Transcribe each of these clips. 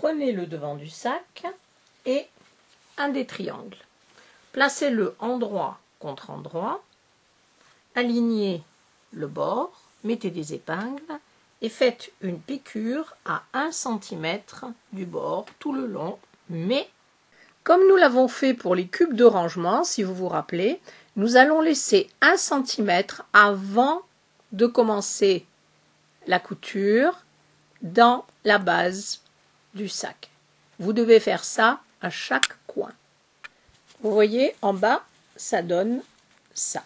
Prenez le devant du sac et un des triangles. Placez-le endroit contre endroit. Alignez le bord, mettez des épingles et faites une piqûre à 1 cm du bord tout le long. Mais, comme nous l'avons fait pour les cubes de rangement, si vous vous rappelez, nous allons laisser 1 cm avant de commencer la couture dans la base du sac. Vous devez faire ça à chaque coin. Vous voyez, en bas, ça donne ça.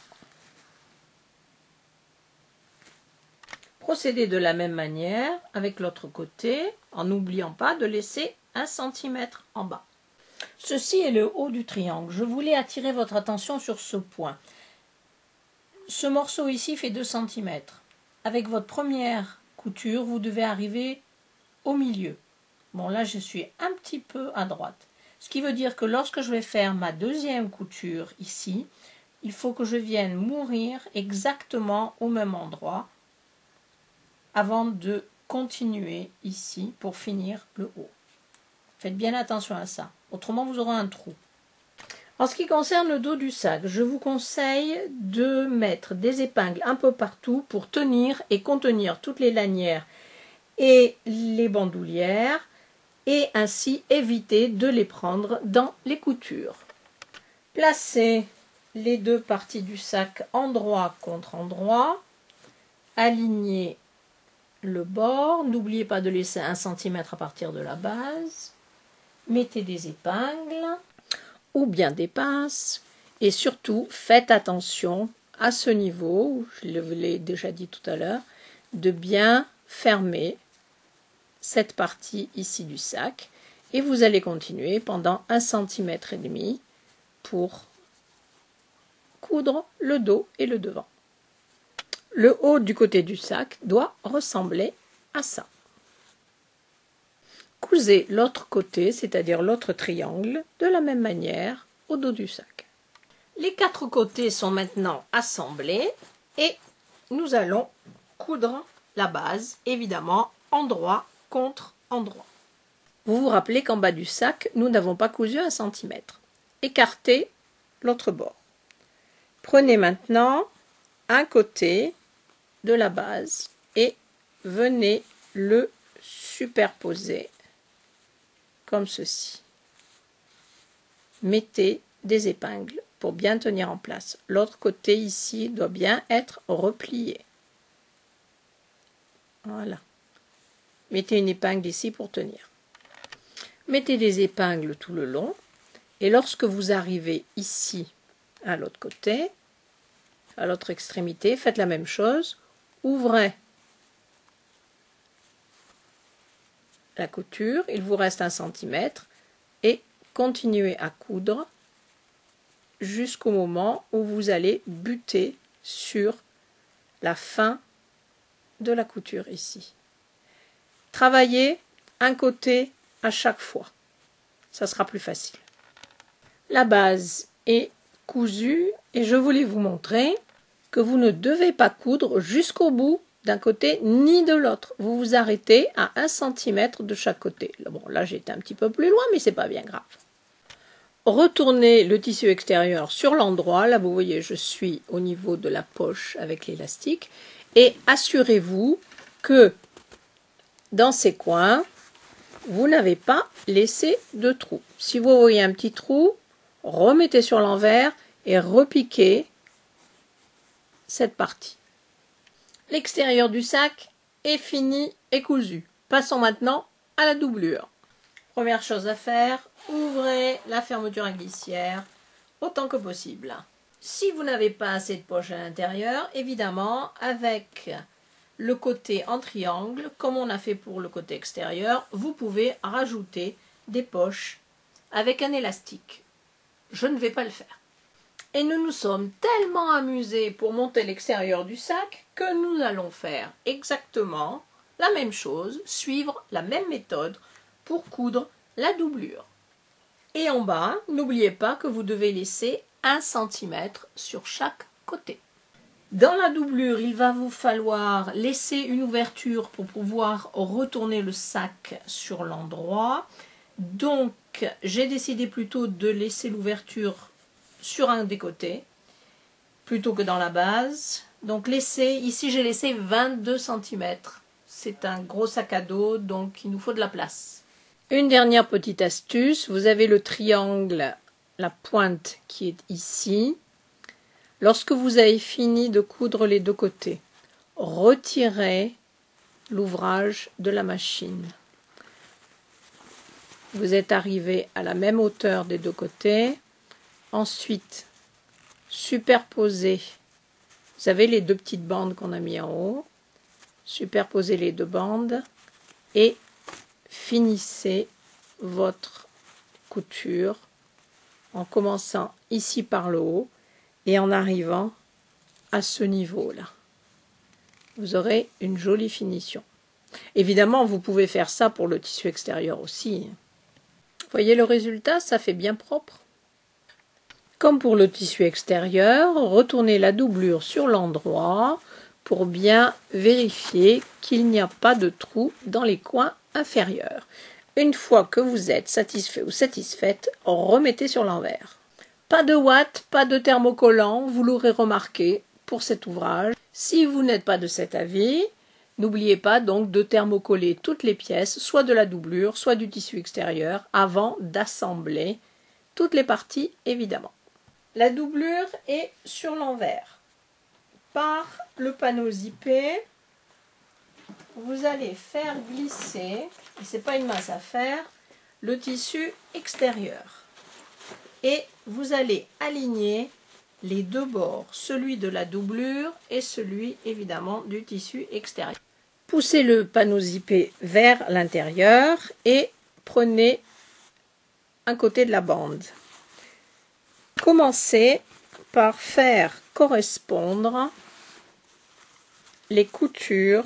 Procédez de la même manière avec l'autre côté, en n'oubliant pas de laisser 1 cm en bas. Ceci est le haut du triangle. Je voulais attirer votre attention sur ce point. Ce morceau ici fait 2 cm. Avec votre première couture, vous devez arriver au milieu. Bon, là, je suis un petit peu à droite. Ce qui veut dire que lorsque je vais faire ma deuxième couture ici, il faut que je vienne mourir exactement au même endroit avant de continuer ici pour finir le haut. Faites bien attention à ça, autrement vous aurez un trou. En ce qui concerne le dos du sac, je vous conseille de mettre des épingles un peu partout pour tenir et contenir toutes les lanières et les bandoulières et ainsi éviter de les prendre dans les coutures. Placez les deux parties du sac endroit contre endroit, alignez le bord, n'oubliez pas de laisser 1 cm à partir de la base, mettez des épingles ou bien des pinces et surtout faites attention à ce niveau, je l'ai déjà dit tout à l'heure, de bien fermer cette partie ici du sac et vous allez continuer pendant 1,5 cm pour coudre le dos et le devant. Le haut du côté du sac doit ressembler à ça. Cousez l'autre côté, c'est-à-dire l'autre triangle, de la même manière au dos du sac. Les 4 côtés sont maintenant assemblés et nous allons coudre la base, évidemment, endroit contre endroit. Vous vous rappelez qu'en bas du sac, nous n'avons pas cousu 1 cm. Écartez l'autre bord. Prenez maintenant un côté de la base et venez le superposer comme ceci. Mettez des épingles pour bien tenir en place. L'autre côté ici doit bien être replié. Voilà. Mettez une épingle ici pour tenir. Mettez des épingles tout le long et lorsque vous arrivez ici à l'autre côté, à l'autre extrémité, faites la même chose. Ouvrez la couture, il vous reste 1 cm et continuez à coudre jusqu'au moment où vous allez buter sur la fin de la couture ici. Travaillez un côté à chaque fois, ça sera plus facile. La base est cousue et je voulais vous montrer que vous ne devez pas coudre jusqu'au bout d'un côté ni de l'autre. Vous vous arrêtez à 1 cm de chaque côté. Bon, là j'étais un petit peu plus loin, mais c'est pas bien grave. Retournez le tissu extérieur sur l'endroit. Là, vous voyez, je suis au niveau de la poche avec l'élastique. Et assurez-vous que dans ces coins, vous n'avez pas laissé de trou. Si vous voyez un petit trou, remettez sur l'envers et repiquez cette partie. L'extérieur du sac est fini et cousu. Passons maintenant à la doublure. Première chose à faire, ouvrez la fermeture à glissière autant que possible. Si vous n'avez pas assez de poche à l'intérieur, évidemment, avec le côté en triangle, comme on a fait pour le côté extérieur, vous pouvez rajouter des poches avec un élastique. Je ne vais pas le faire. Et nous nous sommes tellement amusés pour monter l'extérieur du sac que nous allons faire exactement la même chose, suivre la même méthode pour coudre la doublure. Et en bas, n'oubliez pas que vous devez laisser 1 cm sur chaque côté. Dans la doublure, il va vous falloir laisser une ouverture pour pouvoir retourner le sac sur l'endroit. Donc, j'ai décidé plutôt de laisser l'ouverture sur un des côtés, plutôt que dans la base. Donc, ici j'ai laissé 22 cm. C'est un gros sac à dos, donc il nous faut de la place. Une dernière petite astuce, vous avez le triangle, la pointe qui est ici. Lorsque vous avez fini de coudre les deux côtés, retirez l'ouvrage de la machine. Vous êtes arrivé à la même hauteur des deux côtés. Ensuite, superposez, vous avez les deux petites bandes qu'on a mis en haut. Superposez les deux bandes et finissez votre couture en commençant ici par le haut et en arrivant à ce niveau-là. Vous aurez une jolie finition. Évidemment, vous pouvez faire ça pour le tissu extérieur aussi. Voyez le résultat, ça fait bien propre. Comme pour le tissu extérieur, retournez la doublure sur l'endroit pour bien vérifier qu'il n'y a pas de trou dans les coins inférieurs. Une fois que vous êtes satisfait ou satisfaite, remettez sur l'envers. Pas de ouate, pas de thermocollant, vous l'aurez remarqué pour cet ouvrage. Si vous n'êtes pas de cet avis, n'oubliez pas donc de thermocoller toutes les pièces, soit de la doublure, soit du tissu extérieur, avant d'assembler toutes les parties, évidemment. La doublure est sur l'envers. Par le panneau zippé, vous allez faire glisser, et ce n'est pas une mince affaire, le tissu extérieur. Et vous allez aligner les deux bords, celui de la doublure et celui évidemment du tissu extérieur. Poussez le panneau zippé vers l'intérieur et prenez un côté de la bande. Commencez par faire correspondre les coutures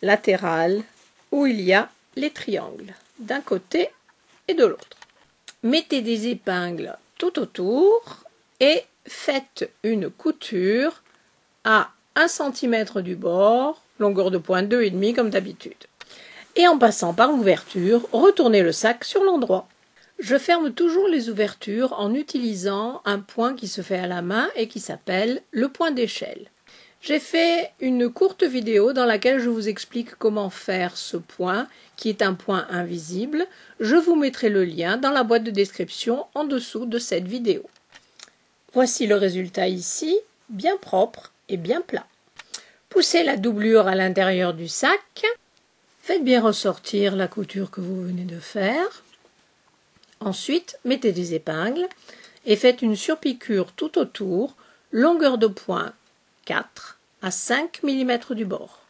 latérales où il y a les triangles d'un côté et de l'autre. Mettez des épingles tout autour et faites une couture à 1 cm du bord, longueur de pointe 2,5 comme d'habitude. Et en passant par l'ouverture, retournez le sac sur l'endroit. Je ferme toujours les ouvertures en utilisant un point qui se fait à la main et qui s'appelle le point d'échelle. J'ai fait une courte vidéo dans laquelle je vous explique comment faire ce point, qui est un point invisible. Je vous mettrai le lien dans la boîte de description en dessous de cette vidéo. Voici le résultat ici, bien propre et bien plat. Poussez la doublure à l'intérieur du sac. Faites bien ressortir la couture que vous venez de faire. Ensuite, mettez des épingles et faites une surpiqûre tout autour, longueur de point 4 à 5 mm du bord.